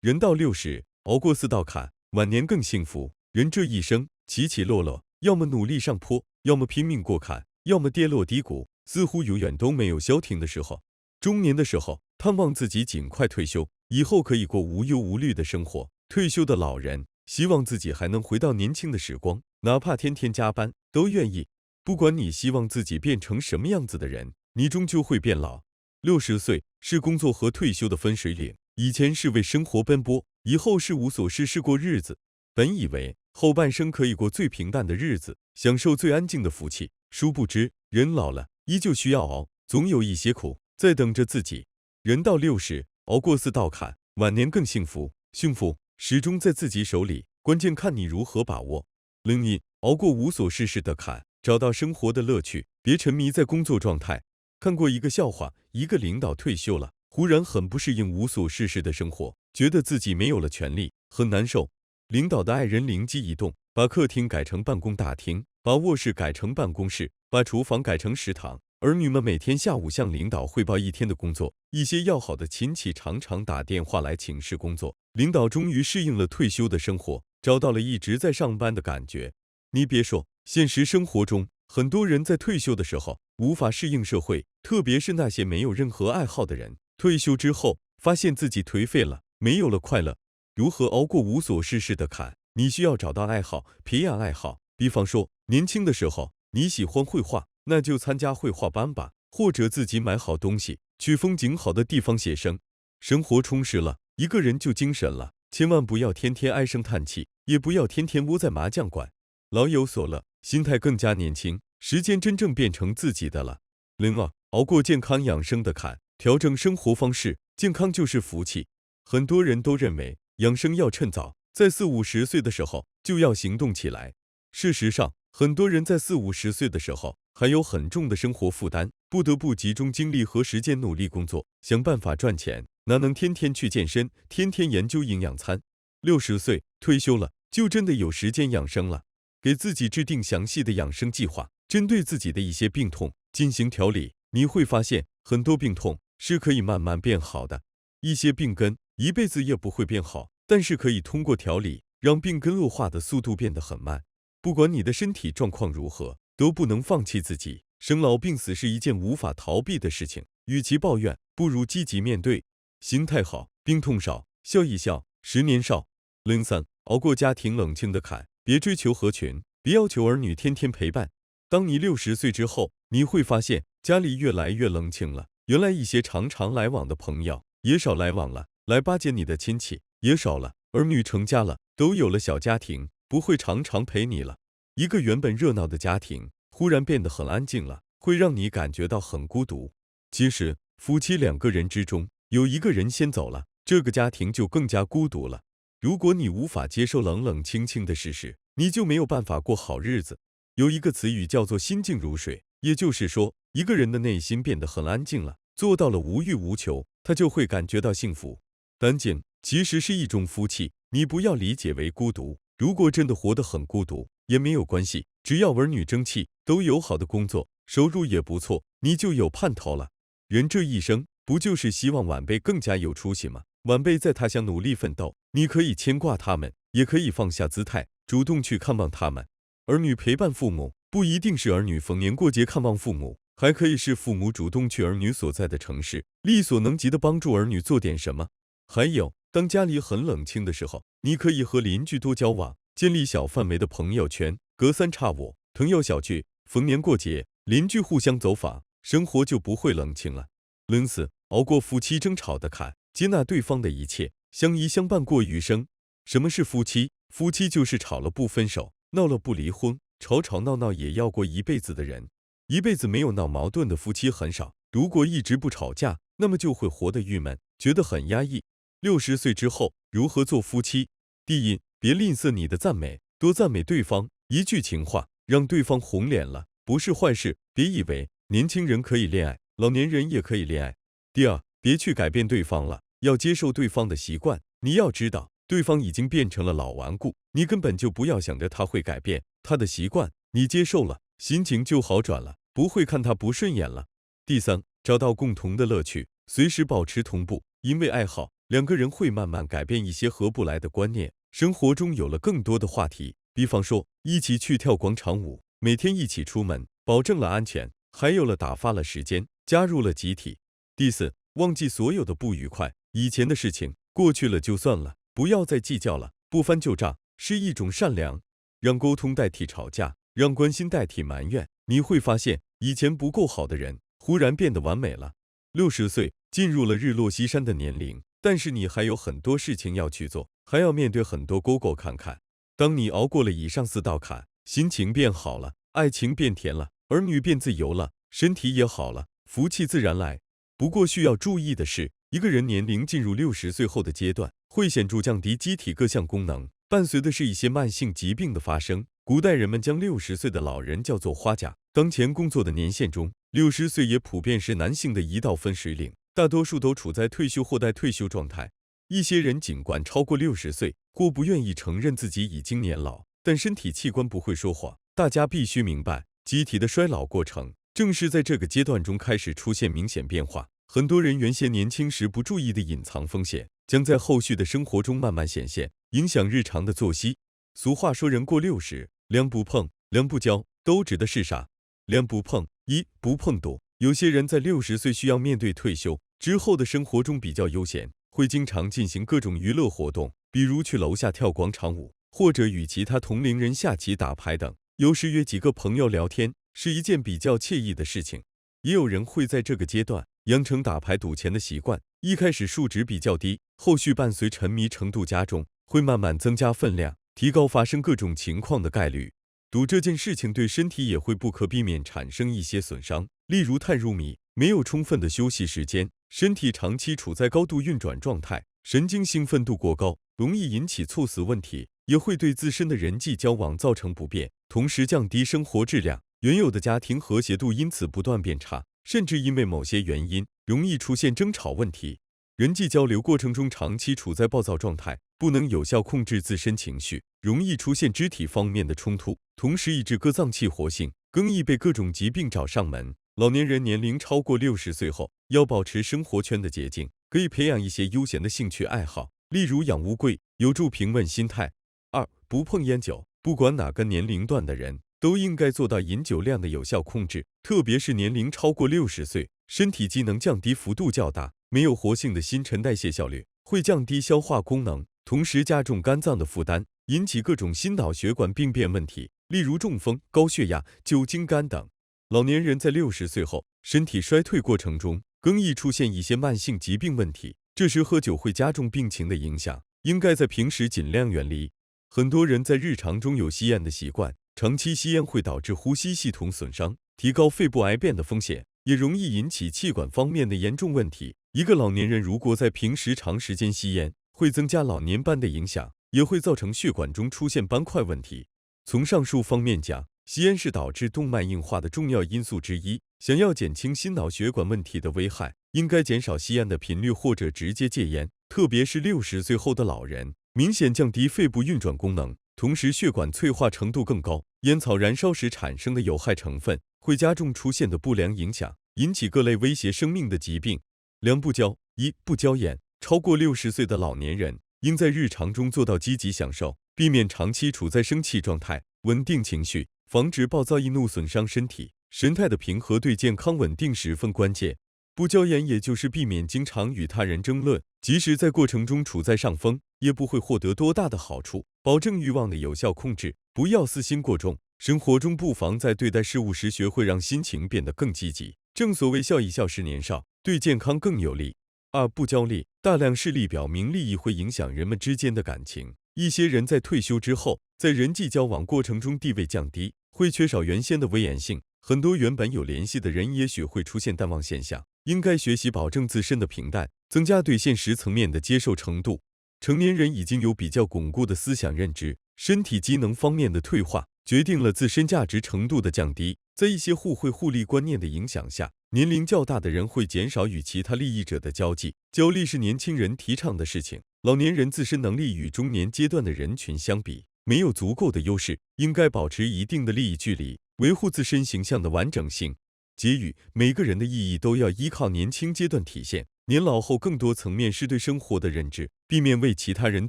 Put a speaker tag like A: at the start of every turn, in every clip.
A: 人到60，熬过4道坎，晚年更幸福。人这一生起起落落，要么努力上坡，要么拼命过坎，要么跌落低谷，似乎永远都没有消停的时候。中年的时候，盼望自己尽快退休，以后可以过无忧无虑的生活。退休的老人希望自己还能回到年轻的时光，哪怕天天加班都愿意。不管你希望自己变成什么样子的人，你终究会变老。60岁是工作和退休的分水岭，以前是为生活奔波，以后是无所事事过日子。本以为后半生可以过最平淡的日子，享受最安静的福气，殊不知人老了依旧需要熬，总有一些苦在等着自己。人到60，熬过4道坎，晚年更幸福。幸福始终在自己手里，关键看你如何把握。另一，熬过无所事事的坎，找到生活的乐趣，别沉迷在工作状态。看过一个笑话，一个领导退休了，忽然很不适应无所事事的生活，觉得自己没有了权利，很难受。领导的爱人灵机一动，把客厅改成办公大厅，把卧室改成办公室，把厨房改成食堂。儿女们每天下午向领导汇报一天的工作，一些要好的亲戚常常打电话来请示工作。领导终于适应了退休的生活，找到了一直在上班的感觉。你别说，现实生活中，很多人在退休的时候无法适应社会，特别是那些没有任何爱好的人，退休之后发现自己颓废了，没有了快乐。如何熬过无所事事的坎？你需要找到爱好，培养爱好。比方说，年轻的时候你喜欢绘画，那就参加绘画班吧，或者自己买好东西，去风景好的地方写生。生活充实了，一个人就精神了。千万不要天天唉声叹气，也不要天天窝在麻将馆。老有所乐，心态更加年轻，时间真正变成自己的了。另2，熬过健康养生的坎，调整生活方式，健康就是福气。很多人都认为养生要趁早，在40、50岁的时候就要行动起来。事实上，很多人在40、50岁的时候还有很重的生活负担，不得不集中精力和时间努力工作，想办法赚钱，哪能天天去健身，天天研究营养餐。60岁退休了，就真的有时间养生了，给自己制定详细的养生计划，针对自己的一些病痛进行调理。你会发现，很多病痛是可以慢慢变好的，一些病根一辈子也不会变好，但是可以通过调理，让病根恶化的速度变得很慢。不管你的身体状况如何，都不能放弃自己。生老病死是一件无法逃避的事情，与其抱怨，不如积极面对。心态好，病痛少，笑一笑，10年少。另3，熬过家庭冷清的坎，别追求合群，别要求儿女天天陪伴。当你60岁之后，你会发现家里越来越冷清了，原来一些常常来往的朋友也少来往了，来巴结你的亲戚也少了，儿女成家了，都有了小家庭，不会常常陪你了。一个原本热闹的家庭忽然变得很安静了，会让你感觉到很孤独。其实，夫妻2个人之中有一个人先走了，这个家庭就更加孤独了。如果你无法接受冷冷清清的事实，你就没有办法过好日子。有一个词语叫做心静如水，也就是说，一个人的内心变得很安静了，做到了无欲无求，他就会感觉到幸福。安静其实是一种福气，你不要理解为孤独。如果真的活得很孤独，也没有关系，只要儿女争气，都有好的工作，收入也不错，你就有盼头了。人这一生，不就是希望晚辈更加有出息吗？晚辈在他乡努力奋斗，你可以牵挂他们，也可以放下姿态，主动去看望他们。儿女陪伴父母，不一定是儿女逢年过节看望父母，还可以是父母主动去儿女所在的城市，力所能及的帮助儿女做点什么。还有，当家里很冷清的时候，你可以和邻居多交往，建立小范围的朋友圈，隔三差五，朋友小聚，逢年过节，邻居互相走访，生活就不会冷清了。4，熬过夫妻争吵的坎，接纳对方的一切，相依相伴过余生。什么是夫妻？夫妻就是吵了不分手，闹了不离婚，吵吵闹闹也要过一辈子的人。一辈子没有闹矛盾的夫妻很少，如果一直不吵架，那么就会活得郁闷，觉得很压抑。60岁之后，如何做夫妻？第一，别吝啬你的赞美，多赞美对方，一句情话让对方红脸了，不是坏事。别以为年轻人可以恋爱，老年人也可以恋爱。第二，别去改变对方了，要接受对方的习惯。你要知道，对方已经变成了老顽固，你根本就不要想着他会改变他的习惯，你接受了，心情就好转了，不会看他不顺眼了。第三，找到共同的乐趣，随时保持同步，因为爱好两个人会慢慢改变一些合不来的观念，生活中有了更多的话题，比方说一起去跳广场舞，每天一起出门，保证了安全，还有了打发了时间，加入了集体。第四，忘记所有的不愉快，以前的事情过去了就算了，不要再计较了，不翻旧账是一种善良。让沟通代替吵架，让关心代替埋怨，你会发现，以前不够好的人，忽然变得完美了。60岁进入了日落西山的年龄，但是你还有很多事情要去做，还要面对很多沟沟坎坎。当你熬过了以上4道坎，心情变好了，爱情变甜了，儿女变自由了，身体也好了，福气自然来。不过需要注意的是，一个人年龄进入60岁后的阶段，会显著降低机体各项功能，伴随的是一些慢性疾病的发生。古代人们将60岁的老人叫做花甲。当前工作的年限中，60岁也普遍是男性的一道分水岭，大多数都处在退休或待退休状态。一些人尽管超过60岁，或不愿意承认自己已经年老，但身体器官不会说谎。大家必须明白，机体的衰老过程正是在这个阶段中开始出现明显变化。很多人原先年轻时不注意的隐藏风险，将在后续的生活中慢慢显现，影响日常的作息。俗话说，人过60，梁不碰，梁不交，都指的是啥？梁不碰，一不碰赌。有些人在60岁需要面对退休之后的生活中比较悠闲，会经常进行各种娱乐活动，比如去楼下跳广场舞，或者与其他同龄人下棋打牌等。有时约几个朋友聊天，是一件比较惬意的事情。也有人会在这个阶段养成打牌赌钱的习惯，一开始数值比较低，后续伴随沉迷程度加重，会慢慢增加分量，提高发生各种情况的概率。赌这件事情对身体也会不可避免产生一些损伤，例如太入迷，没有充分的休息时间，身体长期处在高度运转状态，神经兴奋度过高，容易引起猝死问题，也会对自身的人际交往造成不便，同时降低生活质量。原有的家庭和谐度因此不断变差，甚至因为某些原因，容易出现争吵问题。人际交流过程中长期处在暴躁状态，不能有效控制自身情绪，容易出现肢体方面的冲突，同时抑制各脏器活性，更易被各种疾病找上门。老年人年龄超过60岁后，要保持生活圈的洁净，可以培养一些悠闲的兴趣爱好，例如养乌龟，有助平稳心态。2. 不碰烟酒。不管哪个年龄段的人，都应该做到饮酒量的有效控制，特别是年龄超过60岁，身体机能降低幅度较大，没有活性的新陈代谢效率，会降低消化功能，同时加重肝脏的负担，引起各种心脑血管病变问题，例如中风、高血压、酒精肝等。老年人在60岁后，身体衰退过程中，更易出现一些慢性疾病问题，这时喝酒会加重病情的影响，应该在平时尽量远离。很多人在日常中有吸烟的习惯，长期吸烟会导致呼吸系统损伤，提高肺部癌变的风险，也容易引起气管方面的严重问题。一个老年人如果在平时长时间吸烟，会增加老年斑的影响，也会造成血管中出现斑块问题。从上述方面讲，吸烟是导致动脉硬化的重要因素之一。想要减轻心脑血管问题的危害，应该减少吸烟的频率或者直接戒烟，特别是60岁后的老人，明显降低肺部运转功能，同时血管脆化程度更高。烟草燃烧时产生的有害成分会加重出现的不良影响，引起各类威胁生命的疾病。2不交。1不交烟。超过60岁的老年人应在日常中做到积极享受，避免长期处在生气状态，稳定情绪，防止暴躁易怒损伤身体。神态的平和对健康稳定十分关键。不交言也就是避免经常与他人争论，即使在过程中处在上风，也不会获得多大的好处。保证欲望的有效控制，不要私心过重。生活中不妨在对待事物时学会让心情变得更积极。正所谓笑一笑十年少，对健康更有利。2不交利。大量事例表明，利益会影响人们之间的感情。一些人在退休之后，在人际交往过程中地位降低，会缺少原先的威严性。很多原本有联系的人也许会出现淡忘现象，应该学习保证自身的平淡，增加对现实层面的接受程度。成年人已经有比较巩固的思想认知，身体机能方面的退化，决定了自身价值程度的降低。在一些互惠互利观念的影响下，年龄较大的人会减少与其他利益者的交际。交利是年轻人提倡的事情，老年人自身能力与中年阶段的人群相比，没有足够的优势，应该保持一定的利益距离，维护自身形象的完整性。结语：每个人的意义都要依靠年轻阶段体现。年老后更多层面是对生活的认知，避免为其他人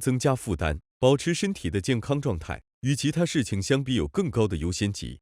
A: 增加负担，保持身体的健康状态，与其他事情相比有更高的优先级。